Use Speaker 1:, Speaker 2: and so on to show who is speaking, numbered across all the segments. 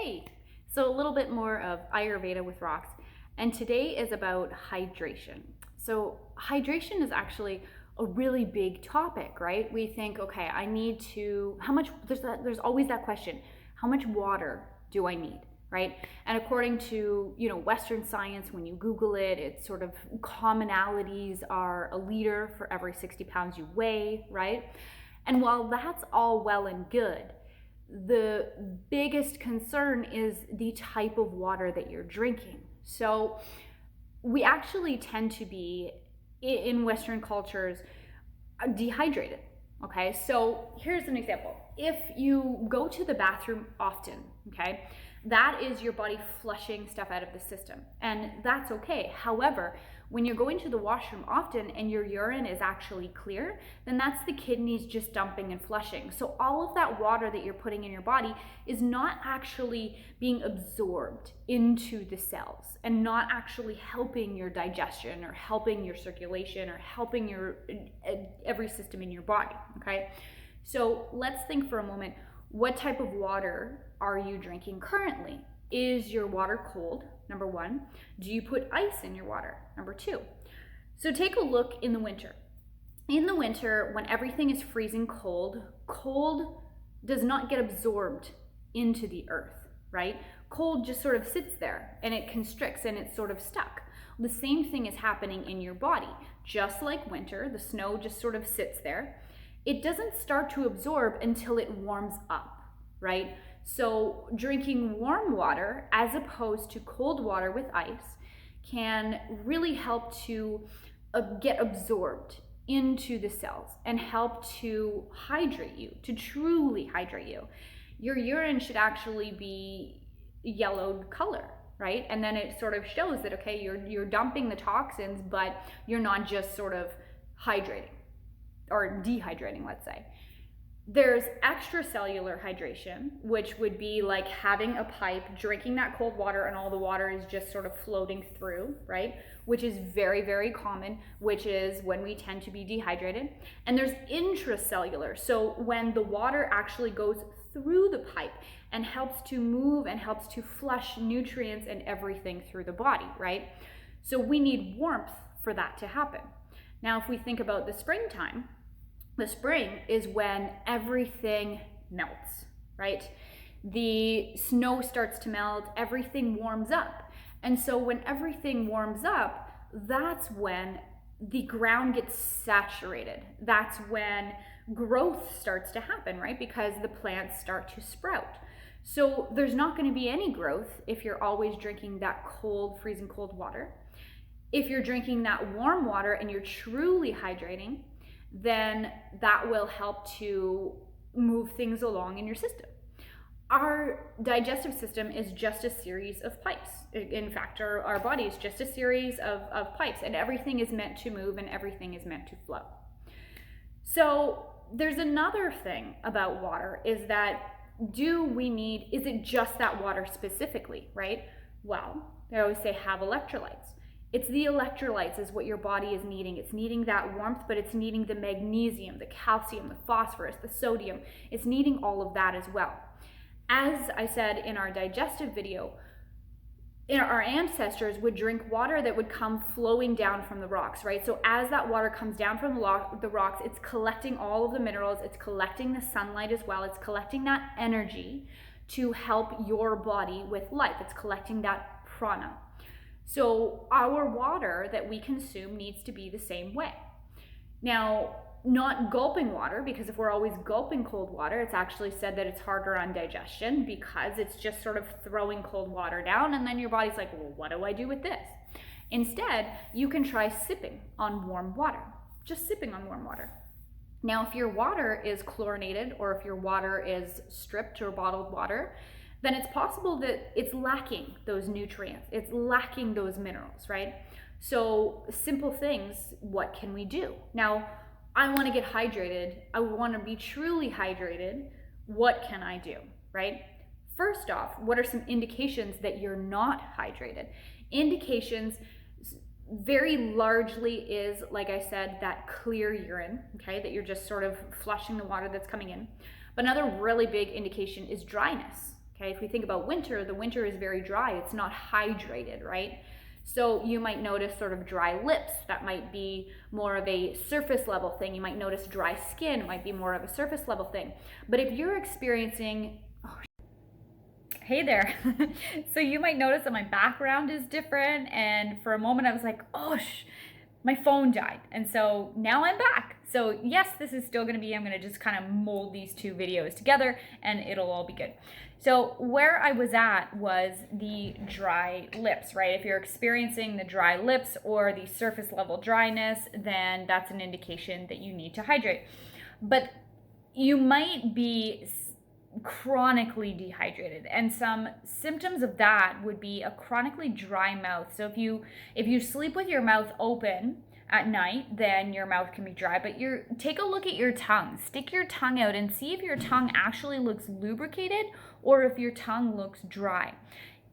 Speaker 1: Hey, so a little bit more of Ayurveda with rocks, and today is about hydration. So, hydration is actually a really big topic, right? We think, okay, I need to, how much, there's always that question, how much water do I need? Right? And according to, Western science, when you Google it, it's sort of commonalities are a liter for every 60 pounds you weigh, right? And while that's all well and good, the biggest concern is the type of water that you're drinking. So we actually tend to be, in Western cultures, dehydrated. Okay, so here's an example. If you go to the bathroom often, okay, that is your body flushing stuff out of the system, and that's okay. However, when you're going to the washroom often and your urine is actually clear, then that's the kidneys just dumping and flushing. So all of that water that you're putting in your body is not actually being absorbed into the cells and not actually helping your digestion or helping your circulation or helping your every system in your body, okay? So let's think for a moment, what type of water are you drinking currently? Is your water cold? Number one. Do you put ice in your water? Number two. So take a look in the winter. In the winter, when everything is freezing cold, cold does not get absorbed into the earth, right? Cold just sort of sits there and it constricts and it's sort of stuck. The same thing is happening in your body. Just like winter, the snow just sort of sits there. It doesn't start to absorb until it warms up, right? So drinking warm water as opposed to cold water with ice can really help to get absorbed into the cells and help to hydrate you, to truly hydrate you. Your urine should actually be yellowed color, right? And then it sort of shows that, okay, you're dumping the toxins, but you're not just sort of hydrating or dehydrating, let's say. There's extracellular hydration, which would be like having a pipe, drinking that cold water, and all the water is just sort of floating through, right? Which is very, very common, which is when we tend to be dehydrated. And there's intracellular. So when the water actually goes through the pipe and helps to move and helps to flush nutrients and everything through the body, right? So we need warmth for that to happen. Now, if we think about the springtime, the spring is when everything melts, right? The snow starts to melt, everything warms up. And so when everything warms up, that's when the ground gets saturated. That's when growth starts to happen, right? Because the plants start to sprout. So there's not going to be any growth if you're always drinking that cold, freezing cold water. If you're drinking that warm water and you're truly hydrating, then that will help to move things along in your system. Our digestive system is just a series of pipes. In fact, our body is just a series of pipes, and everything is meant to move and everything is meant to flow. So there's another thing about water is that is it just that water specifically, right? Well, they always say have electrolytes. It's the electrolytes is what your body is needing. It's needing that warmth, but it's needing the magnesium, the calcium, the phosphorus, the sodium. It's needing all of that as well. As I said in our digestive video, our ancestors would drink water that would come flowing down from the rocks, right? So as that water comes down from the rocks, it's collecting all of the minerals, it's collecting the sunlight as well, it's collecting that energy to help your body with life. It's collecting that prana. So our water that we consume needs to be the same way. Now, not gulping water, because if we're always gulping cold water, it's actually said that it's harder on digestion because it's just sort of throwing cold water down, and then your body's like, well, what do I do with this? Instead, you can try sipping on warm water, just sipping on warm water. Now, if your water is chlorinated or if your water is stripped or bottled water, then it's possible that it's lacking those nutrients, it's lacking those minerals, right? So simple things, what can we do? Now, I want to get hydrated, I want to be truly hydrated, what can I do, right? First off, what are some indications that you're not hydrated? Indications very largely is, like I said, that clear urine, okay, that you're just sort of flushing the water that's coming in. But another really big indication is dryness. Okay, if we think about winter, the winter is very dry. It's not hydrated, right? So you might notice sort of dry lips. That might be more of a surface level thing. You might notice dry skin. It might be more of a surface level thing. But if you're experiencing, oh, hey there. So you might notice that my background is different. And for a moment I was like, oh, my phone died. And so now I'm back. So yes, this is still gonna be, I'm gonna just kind of mold these two videos together and it'll all be good. So where I was at was the dry lips, right? If you're experiencing the dry lips or the surface level dryness, then that's an indication that you need to hydrate. But you might be chronically dehydrated, and some symptoms of that would be a chronically dry mouth. So if you sleep with your mouth open at night, then your mouth can be dry. But take a look at your tongue. Stick your tongue out and see if your tongue actually looks lubricated or if your tongue looks dry.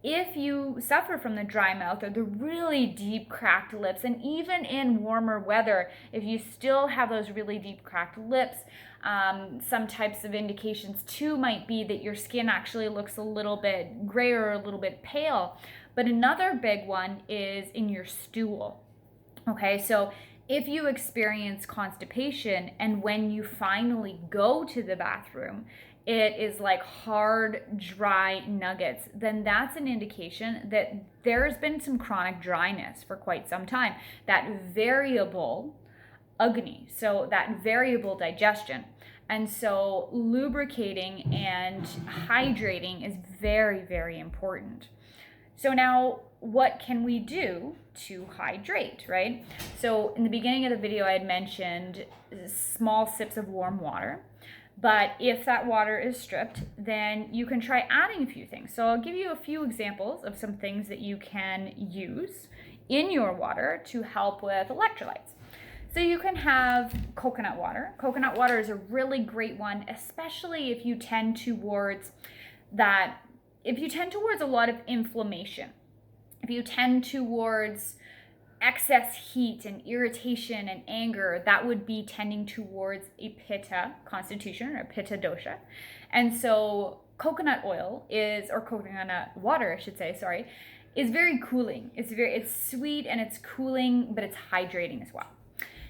Speaker 1: If you suffer from the dry mouth or the really deep cracked lips, and even in warmer weather, if you still have those really deep cracked lips, some types of indications too might be that your skin actually looks a little bit gray or a little bit pale. But another big one is in your stool. Okay, so if you experience constipation and when you finally go to the bathroom, it is like hard, dry nuggets, then that's an indication that there's been some chronic dryness for quite some time. That variable agni, so that variable digestion. And so lubricating and hydrating is very, very important. So now what can we do to hydrate, right? So in the beginning of the video, I had mentioned small sips of warm water. But if that water is stripped, then you can try adding a few things. So I'll give you a few examples of some things that you can use in your water to help with electrolytes. So you can have coconut water. Coconut water is a really great one, especially if you tend towards a lot of inflammation. If you tend towards excess heat and irritation and anger, that would be tending towards a pitta constitution or pitta dosha. And so coconut water, I should say, is very cooling. It's sweet and it's cooling, but it's hydrating as well.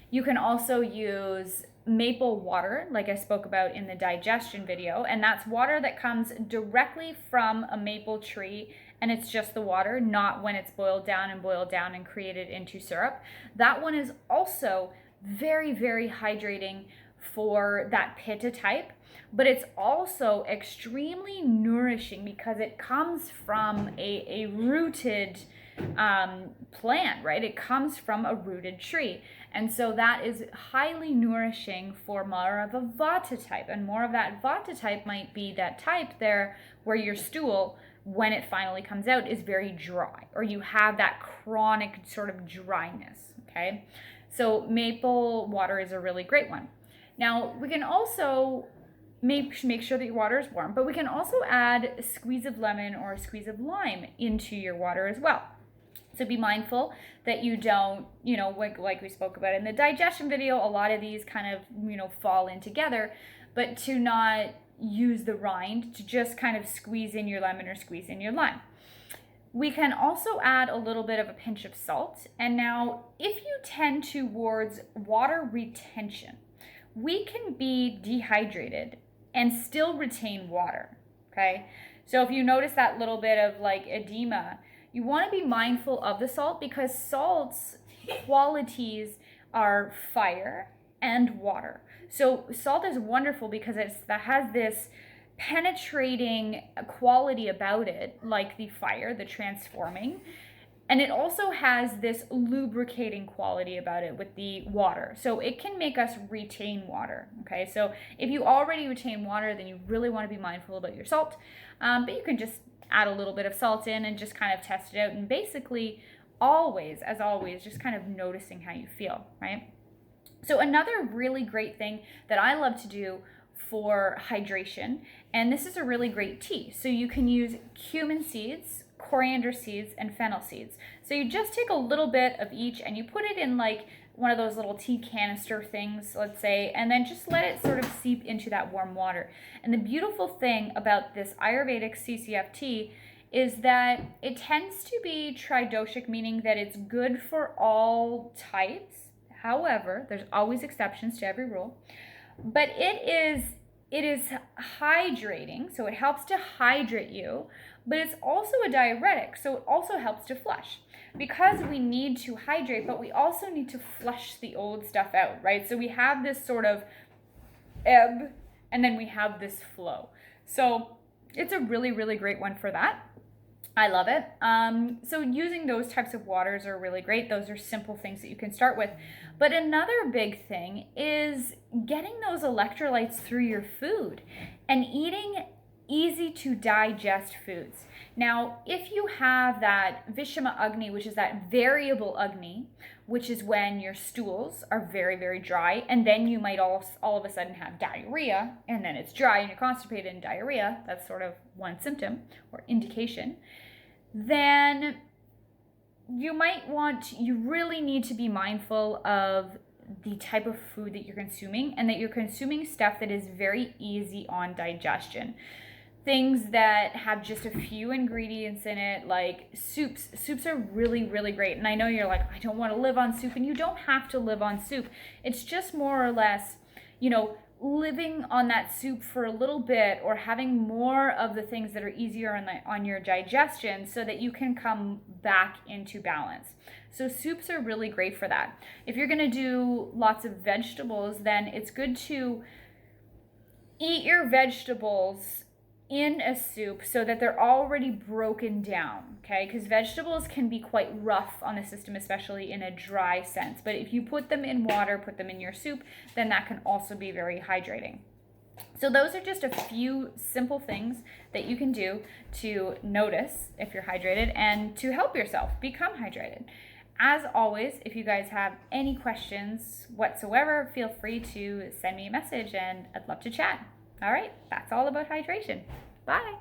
Speaker 1: You can also use maple water, like I spoke about in the digestion video, and that's water that comes directly from a maple tree, and it's just the water, not when it's boiled down and created into syrup. That one is also very, very hydrating for that pitta type, but it's also extremely nourishing because it comes from a rooted plant, right? It comes from a rooted tree. And so that is highly nourishing for more of a vata type. And more of that vata type might be that type there where your stool, when it finally comes out, is very dry, or you have that chronic sort of dryness, okay? So maple water is a really great one. Now, we can also make sure that your water is warm, but we can also add a squeeze of lemon or a squeeze of lime into your water as well. So be mindful that you don't, like we spoke about in the digestion video, a lot of these kind of, fall in together, but to not use the rind, to just kind of squeeze in your lemon or squeeze in your lime. We can also add a little bit of a pinch of salt. And now, if you tend towards water retention, we can be dehydrated and still retain water, okay? So if you notice that little bit of like edema, you want to be mindful of the salt because salt's qualities are fire and water. So salt is wonderful because that has this penetrating quality about it, like the fire, the transforming. And it also has this lubricating quality about it with the water. So it can make us retain water, okay? So if you already retain water, then you really want to be mindful about your salt. But you can just add a little bit of salt in and just kind of test it out. And basically, as always, just kind of noticing how you feel, right? So another really great thing that I love to do for hydration, and this is a really great tea. So you can use cumin seeds, coriander seeds, and fennel seeds. So you just take a little bit of each and you put it in like one of those little tea canister things, let's say, and then just let it sort of seep into that warm water. And the beautiful thing about this Ayurvedic CCFT is that it tends to be tridoshic, meaning that it's good for all types. However, there's always exceptions to every rule. But it is hydrating, so it helps to hydrate you, but it's also a diuretic, so it also helps to flush. Because we need to hydrate, but we also need to flush the old stuff out, right? So we have this sort of ebb, and then we have this flow. So it's a really, really great one for that. I love it. So using those types of waters are really great. Those are simple things that you can start with. But another big thing is getting those electrolytes through your food and eating easy to digest foods. Now, if you have that Vishama Agni, which is that variable Agni, which is when your stools are very, very dry, and then you might all of a sudden have diarrhea, and then it's dry and you're constipated and diarrhea, that's sort of one symptom or indication, then you really need to be mindful of the type of food that you're consuming, and that you're consuming stuff that is very easy on digestion. Things that have just a few ingredients in it, like soups. Soups are really, really great. And I know you're like, I don't want to live on soup, and you don't have to live on soup. It's just more or less, living on that soup for a little bit, or having more of the things that are easier on your digestion, so that you can come back into balance. So soups are really great for that. If you're going to do lots of vegetables, then it's good to eat your vegetables in a soup so that they're already broken down, okay? Because vegetables can be quite rough on the system, especially in a dry sense. But if you put them in water, put them in your soup, then that can also be very hydrating. So those are just a few simple things that you can do to notice if you're hydrated and to help yourself become hydrated. As always, if you guys have any questions whatsoever, feel free to send me a message and I'd love to chat. All right, that's all about hydration. Bye.